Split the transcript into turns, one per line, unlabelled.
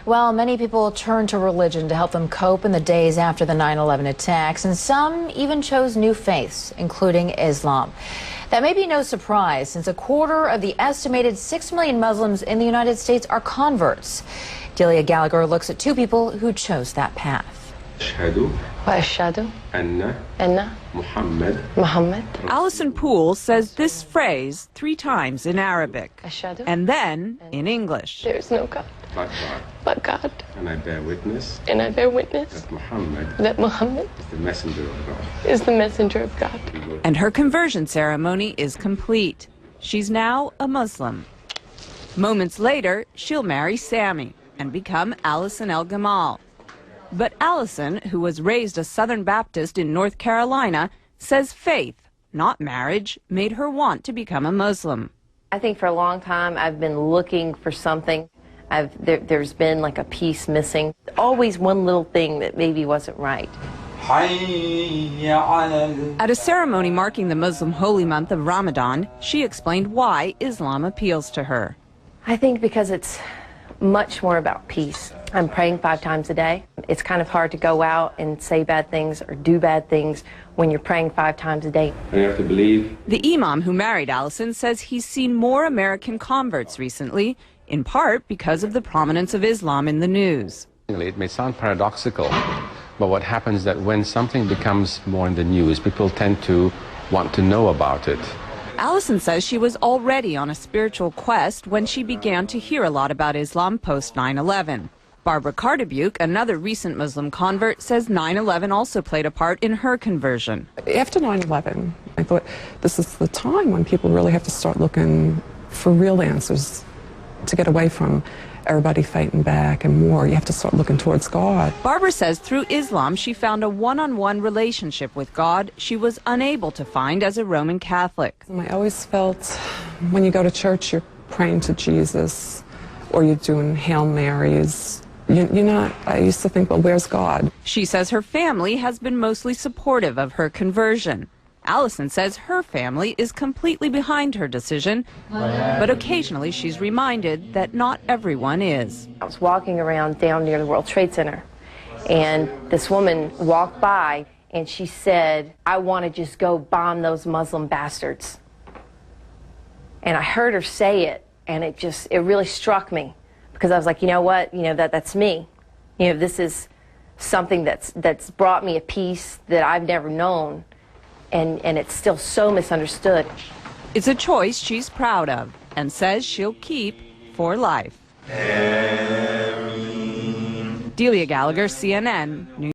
Well, many people turned to religion to help them cope in the days after the 9/11 attacks, and some even chose new faiths, including Islam. That may be no surprise, since a quarter of the estimated 6 million Muslims in the United States are converts. Delia Gallagher looks at two people who chose that path.
وأشهد أن محمد.
Alison Poole says this phrase 3 times in Arabic
أشهد
and then in English.
there is no God but God.
And I bear witness
that Muhammad
is the messenger of God.
is the messenger of God.
And her conversion ceremony is complete. She's now a Muslim. Moments later, she'll marry Sammy and become Alison El Gamal. But Alison, who was raised a Southern Baptist in North Carolina, says faith, not marriage, made her want to become a Muslim.
I think for a long time I've been looking for something. There's been like a piece missing. Always one little thing that maybe wasn't right.
At a ceremony marking the Muslim holy month of Ramadan, she explained why Islam appeals to her.
I think because it's much more about peace. I'm praying 5 times a day. It's kind of hard to go out and say bad things or do bad things when you're praying 5 times a day.
And you have to believe.
The imam who married Alison says he's seen more American converts recently, in part because of the prominence of Islam in the news.
It may sound paradoxical, but what happens is that when something becomes more in the news, people tend to want to know about it.
Alison says she was already on a spiritual quest when she began to hear a lot about Islam post 9/11. Barbara Cardebuke, another recent Muslim convert, says 9/11 also played a part in her conversion.
After 9/11, I thought this is the time when people really have to start looking for real answers to get away from everybody fighting back and more. You have to start looking towards God.
Barbara says through Islam she found a one-on-one relationship with God she was unable to find as a Roman Catholic.
I always felt when you go to church, you're praying to Jesus or you're doing Hail Marys. You're not, I used to think, well, where's God?
She says her family has been mostly supportive of her conversion. Alison says her family is completely behind her decision, but occasionally she's reminded that not everyone is.
I was walking around down near the World Trade Center, and this woman walked by and she said, "I want to just go bomb those Muslim bastards." And I heard her say it, and it really struck me, because I was like, you know what, that's me. This is something that's brought me a peace that I've never known. And it's still so misunderstood.
It's a choice she's proud of and says she'll keep for life. Delia Gallagher, CNN News.